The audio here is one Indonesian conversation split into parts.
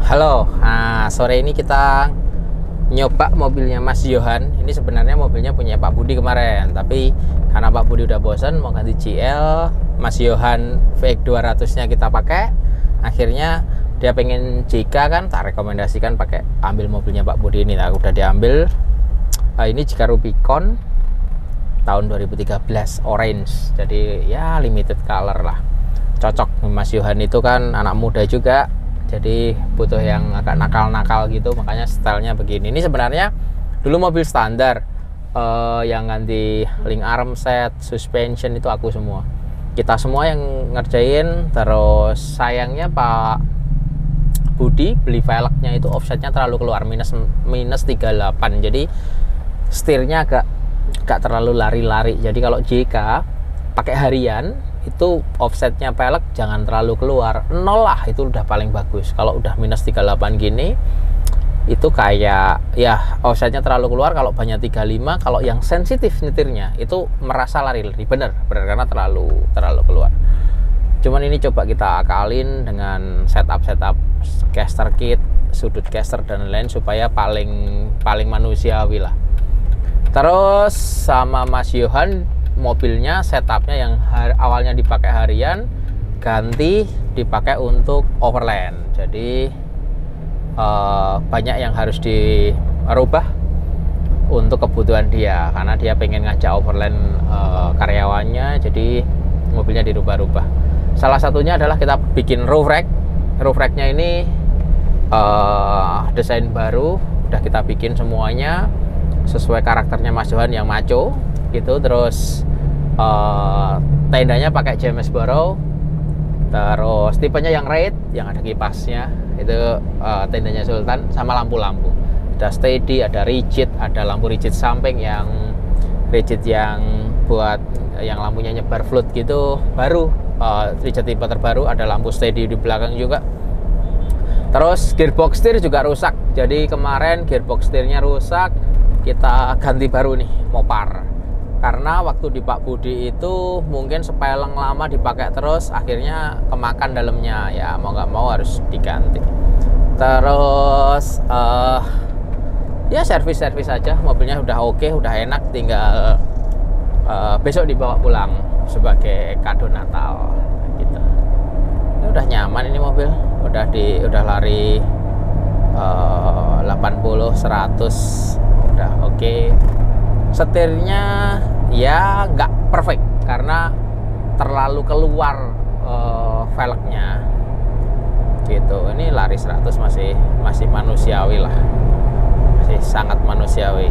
Halo, sore ini kita nyoba mobilnya Mas Johan. Ini sebenarnya mobilnya punya Pak Budi kemarin, tapi karena Pak Budi udah bosan mau ganti GL, Mas Johan VX 200-nya kita pakai. Akhirnya dia pengen JK kan, tak rekomendasikan pakai ambil mobilnya Pak Budi ini. Nah, udah diambil. Ini JK Rubicon tahun 2013 orange. Jadi ya limited color lah. Cocok. Mas Johan itu kan anak muda juga. Jadi butuh yang agak nakal-nakal gitu, makanya stylenya begini. Ini sebenarnya dulu mobil standar, yang ganti link arm set, suspension itu aku semua. Kita semua yang ngerjain. Terus sayangnya Pak Budi beli velgnya itu offsetnya terlalu keluar, minus 38. Jadi setirnya agak terlalu lari-lari. Jadi kalau JK pakai harian itu offsetnya pelek jangan terlalu keluar, 0 lah, itu udah paling bagus. Kalau udah minus 38 gini itu kayak ya offsetnya terlalu keluar. Kalau banyak 35, kalau yang sensitif nyetirnya itu merasa lari-lari, bener karena terlalu keluar. Cuman ini coba kita akalin dengan setup caster kit, sudut caster dan lain supaya paling manusiawi lah. Terus sama Mas Johan, mobilnya setupnya yang awalnya dipakai harian ganti dipakai untuk overland. Jadi banyak yang harus dirubah untuk kebutuhan dia, karena dia pengen ngajak overland karyawannya, jadi mobilnya dirubah-rubah. Salah satunya adalah kita bikin roof racknya ini desain baru, udah kita bikin semuanya sesuai karakternya Mas Johan yang maco gitu. Terus tendanya pakai JMS Borough, terus tipenya yang raid yang ada kipasnya itu, tendanya Sultan, sama lampu-lampu ada steady, ada rigid, ada lampu rigid samping yang rigid yang buat yang lampunya nyebar float gitu baru, rigid tipe terbaru, ada lampu steady di belakang juga. Terus gearbox setir juga rusak, jadi kemarin gearbox setirnya rusak, kita ganti baru nih, Mopar. Karena waktu di Pak Budi itu mungkin sepeleng lama dipakai terus, akhirnya kemakan dalamnya, ya mau nggak mau harus diganti. Terus ya servis aja, mobilnya udah oke, udah enak, tinggal besok dibawa pulang sebagai kado Natal gitu. Ini udah nyaman ini mobil, udah lari 80 100 udah oke. Setirnya ya nggak perfect karena terlalu keluar velgnya gitu. Ini lari 100 masih manusiawi lah, masih sangat manusiawi.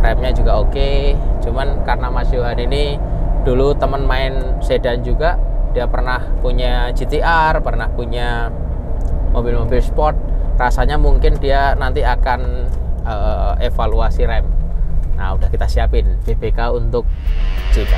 Remnya juga oke. Cuman karena Mas Johan ini dulu temen main sedan juga, dia pernah punya GTR, pernah punya mobil-mobil sport, rasanya mungkin dia nanti akan evaluasi rem. Nah, udah kita siapin BBK untuk JK.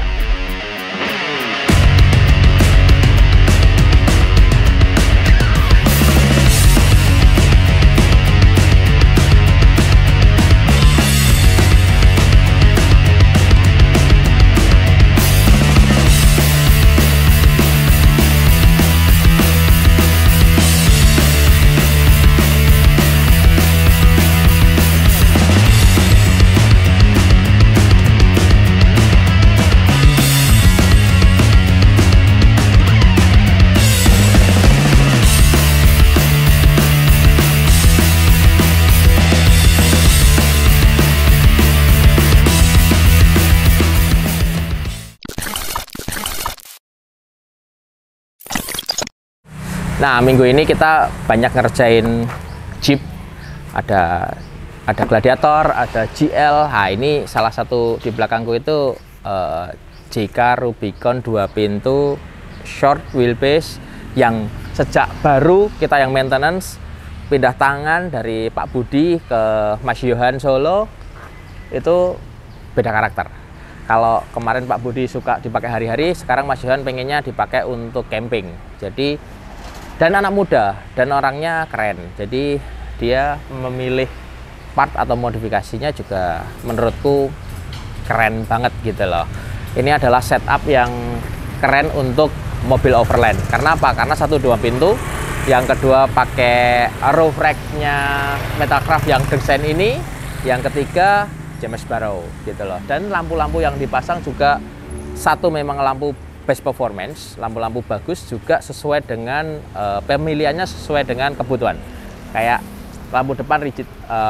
Nah, minggu ini kita banyak ngerjain Jeep. Ada Gladiator, ada GL. Nah, ini salah satu di belakangku itu JK Rubicon 2 pintu short wheelbase yang sejak baru kita yang maintenance, pindah tangan dari Pak Budi ke Mas Johan Solo, itu beda karakter. Kalau kemarin Pak Budi suka dipakai hari-hari, sekarang Mas Johan pengennya dipakai untuk camping. Jadi dan anak muda dan orangnya keren, jadi dia memilih part atau modifikasinya juga menurutku keren banget gitu loh. Ini adalah setup yang keren untuk mobil overland. Karena apa? Karena satu dua pintu, yang kedua pakai roof rack-nya Metalcraft yang desain ini, yang ketiga James Barrow gitu loh. Dan lampu-lampu yang dipasang juga satu memang lampu best performance, lampu-lampu bagus, juga sesuai dengan pemilihannya sesuai dengan kebutuhan. Kayak lampu depan rigid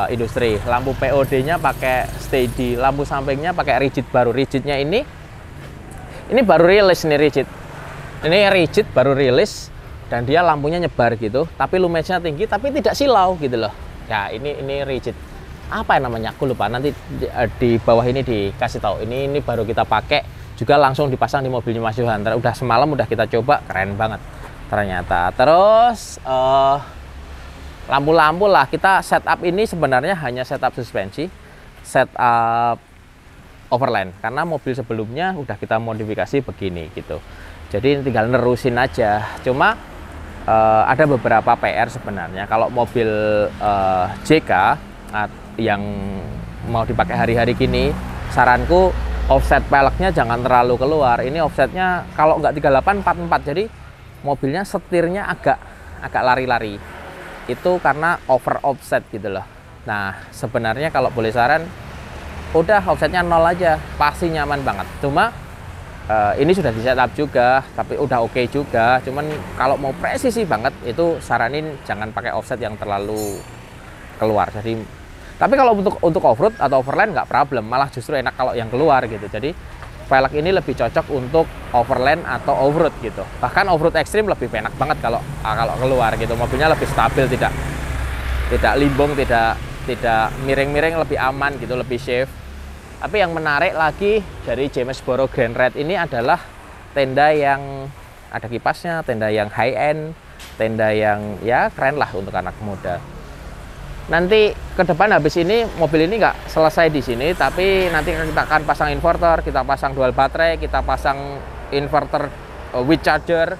industri, lampu POD-nya pakai steady, lampu sampingnya pakai rigid baru. Rigidnya ini baru rilis nih rigid. Ini rigid baru rilis dan dia lampunya nyebar gitu, tapi lumensnya tinggi tapi tidak silau gitu loh. Ya ini rigid. Apa yang namanya? Aku lupa. Nanti di bawah ini dikasih tahu. Ini baru kita pakai, juga langsung dipasang di mobilnya Mas Johan. Udah semalam udah kita coba, keren banget ternyata. Terus lampu-lampu lah, kita setup ini sebenarnya hanya setup suspensi, setup overland, karena mobil sebelumnya udah kita modifikasi begini gitu. Jadi tinggal nerusin aja. Cuma ada beberapa PR sebenarnya. Kalau mobil JK yang mau dipakai hari-hari gini, saranku offset peleknya jangan terlalu keluar. Ini offsetnya kalau nggak 38 44, jadi mobilnya setirnya agak lari-lari. Itu karena over offset gitu loh. Nah sebenarnya kalau boleh saran, udah offsetnya 0 aja, pasti nyaman banget. Cuma ini sudah di setup juga, tapi udah oke juga. Cuman kalau mau presisi banget, itu saranin jangan pakai offset yang terlalu keluar. Jadi tapi kalau untuk off-road atau overland nggak problem, malah justru enak kalau yang keluar gitu. Jadi velg ini lebih cocok untuk overland atau off-road gitu. Bahkan off-road ekstrim lebih enak banget kalau keluar gitu. Mobilnya lebih stabil, tidak limbung, tidak miring-miring, lebih aman gitu, lebih safe. Tapi yang menarik lagi dari James Barrow Grand Red ini adalah tenda yang ada kipasnya, tenda yang high end, tenda yang ya keren lah untuk anak muda. Nanti ke depan habis ini mobil ini nggak selesai di sini, tapi nanti kita akan pasang inverter, kita pasang dual baterai, kita pasang inverter with charger,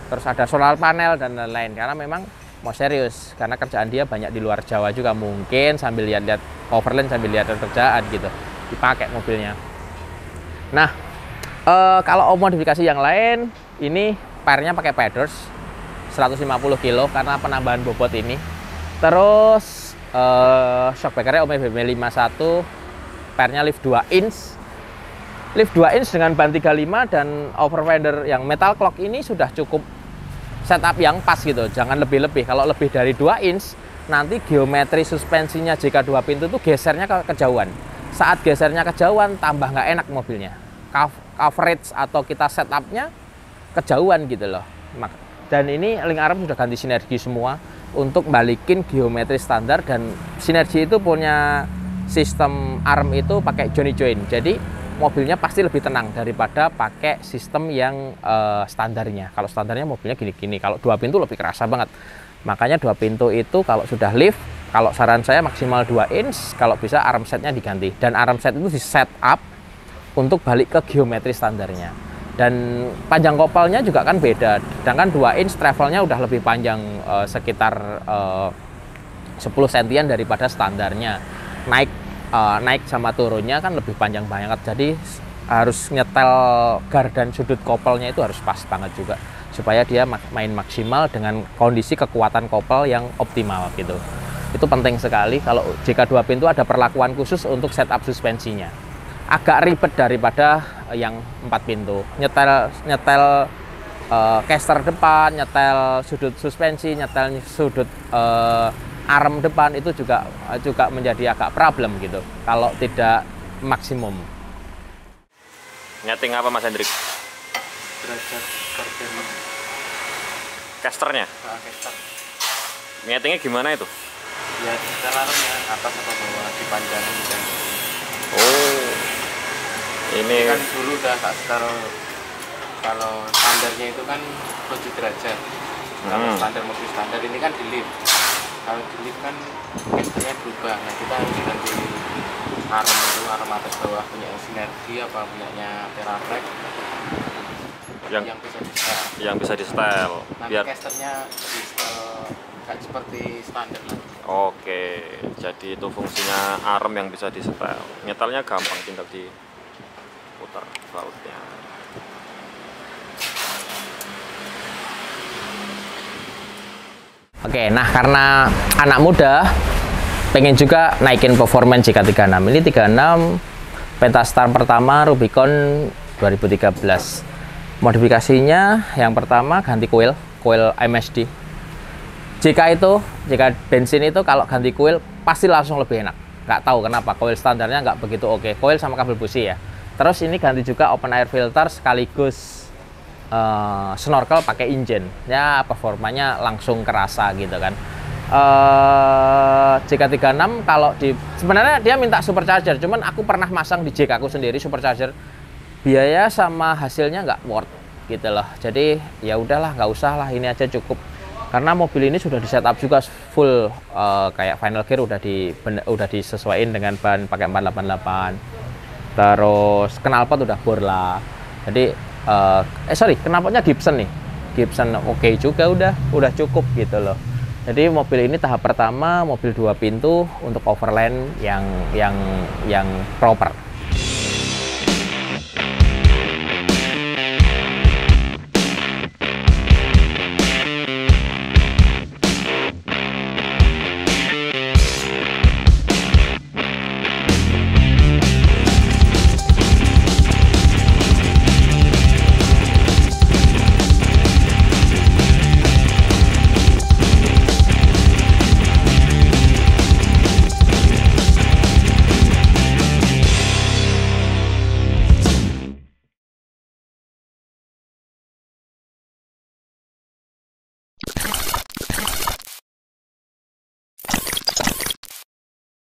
terus ada solar panel dan lain-lain. Karena memang mau serius, karena kerjaan dia banyak di luar Jawa juga, mungkin sambil lihat-lihat overland, sambil lihat kerjaan gitu, dipakai mobilnya. Nah, kalau modifikasi yang lain, ini pernya pakai Peders 150 kilo karena penambahan bobot ini. Terus shock breakernya OMB 51, pernya lift 2 inch. Lift 2 inch dengan ban 35 dan overfender yang metal clock ini sudah cukup setup yang pas gitu. Jangan lebih-lebih. Kalau lebih dari 2 inch, nanti geometri suspensinya JK 2 pintu itu gesernya kejauhan. Saat gesernya kejauhan, tambah nggak enak mobilnya. Coverage atau kita setupnya kejauhan gitu loh. Dan ini link arm sudah ganti sinergi semua untuk balikin geometri standar, dan sinergi itu punya sistem arm itu pakai johnny joint. Jadi mobilnya pasti lebih tenang daripada pakai sistem yang standarnya. Kalau standarnya mobilnya gini-gini, kalau 2 pintu lebih kerasa banget. Makanya 2 pintu itu kalau sudah lift, kalau saran saya maksimal 2 inch, kalau bisa arm setnya diganti. Dan arm set itu di set up untuk balik ke geometri standarnya. Dan panjang kopelnya juga kan beda, sedangkan 2 inch travelnya udah lebih panjang, sekitar 10 sentian daripada standarnya. Naik sama turunnya kan lebih panjang banget, jadi harus nyetel gardan sudut kopelnya itu harus pas banget juga, supaya dia main maksimal dengan kondisi kekuatan kopel yang optimal gitu. Itu penting sekali. Kalau JK 2 pintu ada perlakuan khusus untuk setup suspensinya. Agak ribet daripada yang 4 pintu. Nyetel caster depan, nyetel sudut suspensi, nyetel sudut arm depan, itu juga menjadi agak problem gitu kalau tidak maksimum. Nyeting apa Mas Hendrik? Derajat kerjanya. Casternya? Caster. Nyetingnya gimana itu? Ya secara armnya atas atau bawah dipanjangin dan. Oh. Ini kan dulu udah tak setel. Kalau standarnya itu kan 7 derajat. Kalau standar mobil standar ini kan di lift. Kalau di lift kan casternya berubah. Nah kita harus ganti arm itu, arm atas bawah punya sinergi apa punyanya Teratrack yang bisa di setel. Yang bisa di setel. Nanti Biar casternya di setel kayak seperti standar lah. Oke, jadi itu fungsinya arm yang bisa di setel. Nyetelnya gampang, tinggal diputar bautnya. Oke, nah karena anak muda pengen juga naikin performance JK36. Ini 36 Pentastar pertama Rubicon 2013. Modifikasinya yang pertama ganti coil MSD. JK bensin itu kalau ganti coil pasti langsung lebih enak. Nggak tahu kenapa, coil standarnya nggak begitu oke. Coil sama kabel busi ya. Terus ini ganti juga open air filter sekaligus snorkel pakai engine. Ya performanya langsung kerasa gitu kan. JK36 kalau sebenarnya dia minta supercharger, cuman aku pernah masang di JK aku sendiri supercharger, biaya sama hasilnya nggak worth gitu loh. Jadi ya udahlah, nggak usah lah, ini aja cukup, karena mobil ini sudah di setup juga full kayak final gear udah disesuaikan dengan ban pakai 488, terus knalpot udah Borla. Jadi knalpotnya Gibson nih, Gibson oke juga, udah cukup gitu loh. Jadi mobil ini tahap pertama mobil 2 pintu untuk overland yang proper.